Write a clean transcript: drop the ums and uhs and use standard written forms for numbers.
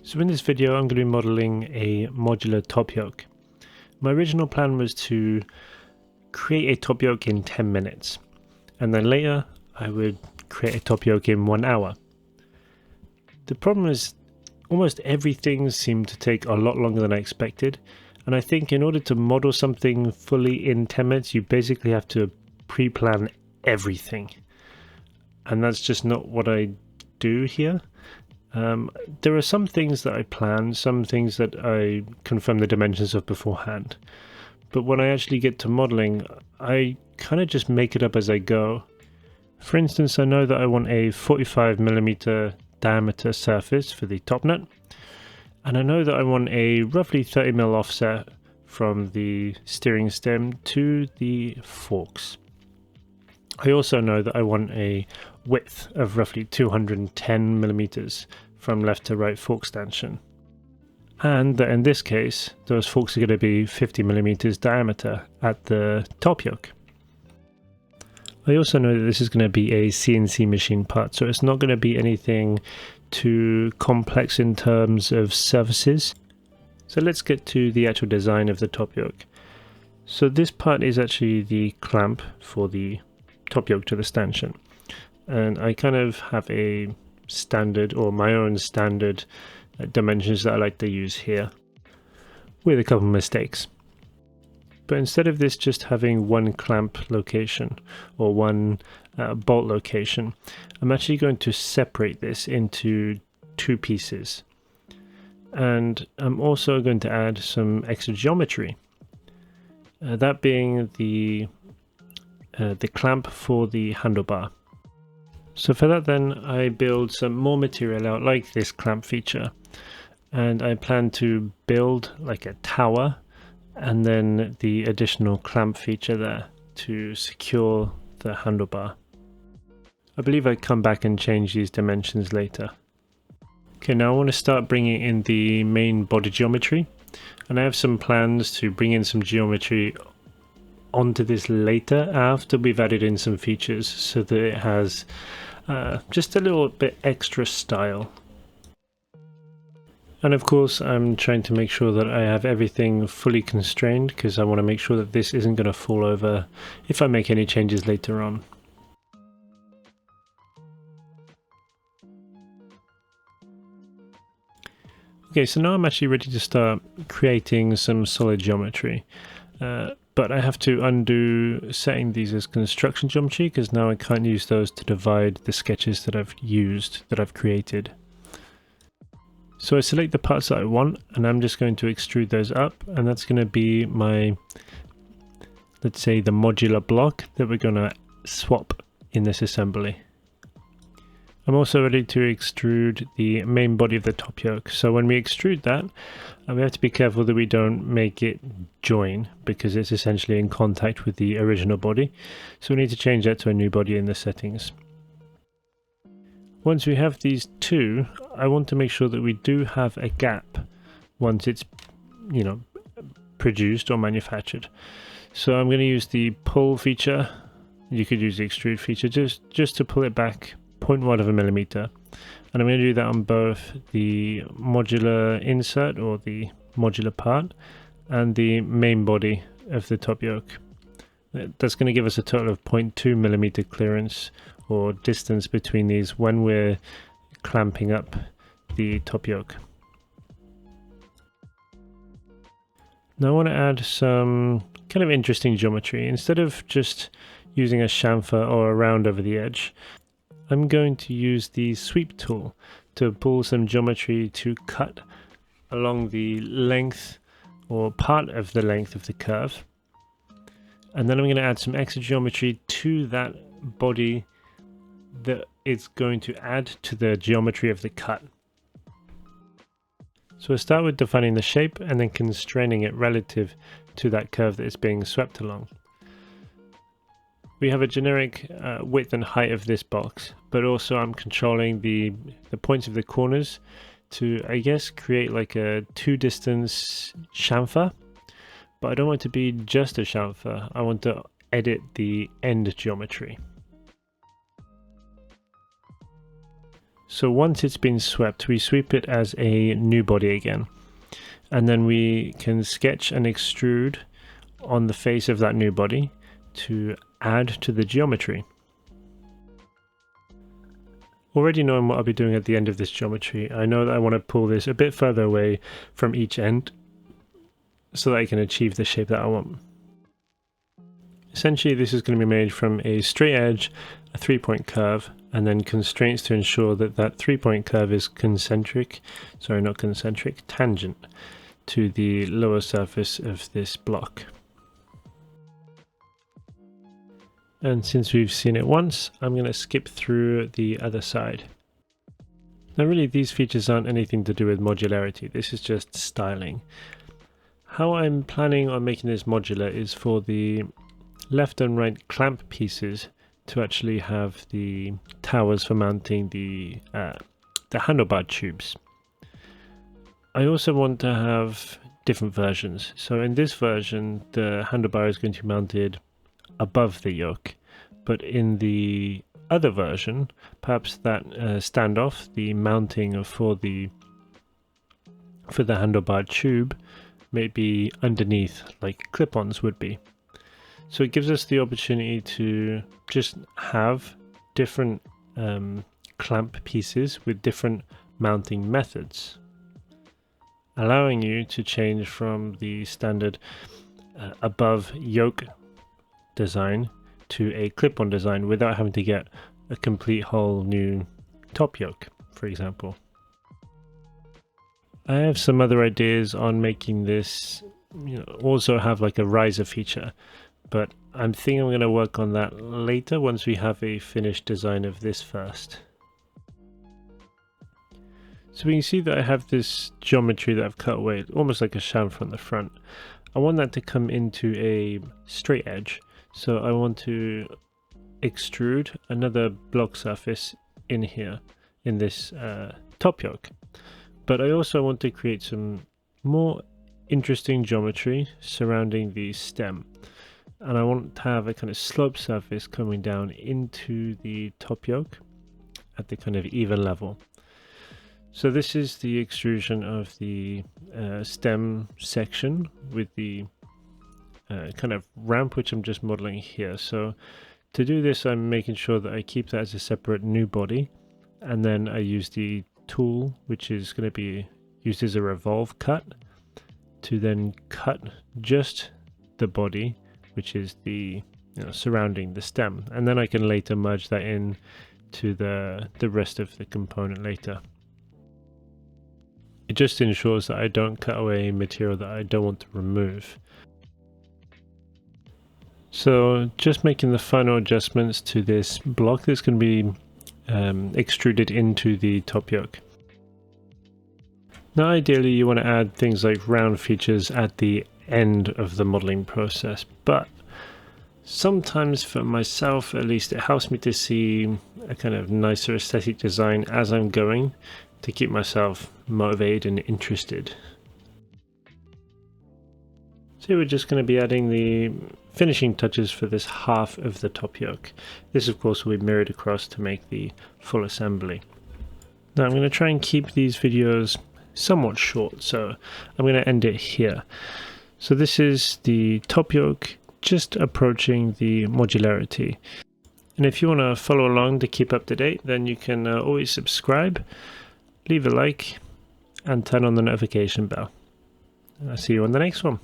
So in this video I'm going to be modeling a modular top yoke. My original plan was to create a top yoke in 10 minutes and then later I would create a top yoke in 1 hour. The problem is almost everything seemed to take a lot longer than I expected, and I think in order to model something fully in 10 minutes you basically have to pre-plan everything, and that's just not what I do here. There are some things that I plan, some things that I confirm the dimensions of beforehand, but when I actually get to modeling, I kind of just make it up as I go. For instance, I know that I want a 45mm diameter surface for the top nut, and I know that I want a roughly 30mm offset from the steering stem to the forks. I also know that I want a width of roughly 210mm from left to right fork stanchion, and that in this case those forks are going to be 50mm diameter at the top yoke. I also know that this is going to be a CNC machine part, so it's not going to be anything too complex in terms of surfaces. So let's get to the actual design of the top yoke. So this part is actually the clamp for the top yoke to the stanchion, and I kind of have a standard, or my own standard dimensions that I like to use here, with a couple of mistakes. But instead of this just having one clamp location or one bolt location, I'm actually going to separate this into 2 pieces, and I'm also going to add some extra geometry, that being the clamp for the handlebar. So for that then I build some more material out like this clamp feature, and I plan to build like a tower and then the additional clamp feature there to secure the handlebar. I believe I come back and change these dimensions later. Okay, now I want to start bringing in the main body geometry, and I have some plans to bring in some geometry onto this later after we've added in some features so that it has just a little bit extra style. And of course I'm trying to make sure that I have everything fully constrained, because I want to make sure that this isn't going to fall over if I make any changes later on. Okay, so now I'm actually ready to start creating some solid geometry. But I have to undo setting these as construction geometry, because now I can't use those to divide the sketches that I've created. So I select the parts that I want, and I'm just going to extrude those up, and that's going to be my, let's say, the modular block that we're going to swap in this assembly. I'm also ready to extrude the main body of the top yoke. So when we extrude that, we have to be careful that we don't make it join, because it's essentially in contact with the original body. So we need to change that to a new body in the settings. Once we have these two, I want to make sure that we do have a gap once it's, produced or manufactured. So I'm going to use the pull feature. You could use the extrude feature just to pull it back 0.1 of a millimeter, and I'm going to do that on both the modular insert or the modular part and the main body of the top yoke. That's going to give us a total of 0.2mm clearance or distance between these when we're clamping up the top yoke. Now I want to add some kind of interesting geometry. Instead of just using a chamfer or a round over the edge, I'm going to use the sweep tool to pull some geometry to cut along the length or part of the length of the curve. And then I'm going to add some extra geometry to that body that is going to add to the geometry of the cut. So we'll start with defining the shape and then constraining it relative to that curve that is being swept along. We have a generic width and height of this box, but also I'm controlling the points of the corners to, I guess, create like a 2-distance chamfer. But I don't want it to be just a chamfer, I want to edit the end geometry. So once it's been swept, we sweep it as a new body again. And then we can sketch and extrude on the face of that new body to add to the geometry. Already knowing what I'll be doing at the end of this geometry, I know that I want to pull this a bit further away from each end so that I can achieve the shape that I want. Essentially, this is going to be made from a straight edge, a 3-point curve, and then constraints to ensure that that 3-point curve is tangent to the lower surface of this block. And since we've seen it once, I'm going to skip through the other side. Now really, these features aren't anything to do with modularity, this is just styling. How I'm planning on making this modular is for the left and right clamp pieces to actually have the towers for mounting the handlebar tubes. I also want to have different versions. So in this version, the handlebar is going to be mounted above the yoke, but in the other version, perhaps that standoff, the mounting for the handlebar tube, may be underneath, like clip-ons would be. So it gives us the opportunity to just have different clamp pieces with different mounting methods, allowing you to change from the standard above yoke design to a clip-on design without having to get a complete whole new top yoke, for example. I have some other ideas on making this, also have like a riser feature, but I'm thinking I'm going to work on that later once we have a finished design of this first. So we can see that I have this geometry that I've cut away, almost like a chamfer on the front. I want that to come into a straight edge, so I want to extrude another block surface in here, in this top yoke. But I also want to create some more interesting geometry surrounding the stem. And I want to have a kind of slope surface coming down into the top yoke at the kind of even level. So this is the extrusion of the stem section with the kind of ramp, which I'm just modeling here. So to do this, I'm making sure that I keep that as a separate new body, and then I use the tool, which is going to be used as a revolve cut, to then cut just the body, which is the surrounding the stem, and then I can later merge that in to the rest of the component later. It just ensures that I don't cut away material that I don't want to remove. So just making the final adjustments to this block that's going to be extruded into the top yoke. Now ideally you want to add things like round features at the end of the modeling process, but sometimes for myself at least it helps me to see a kind of nicer aesthetic design as I'm going, to keep myself motivated and interested. So we're just going to be adding the finishing touches for this half of the top yoke. This of course will be mirrored across to make the full assembly. Now I'm going to try and keep these videos somewhat short, so I'm going to end it here. So this is the top yoke just approaching the modularity. And if you want to follow along to keep up to date, then you can always subscribe, leave a like, and turn on the notification bell. I'll see you on the next one.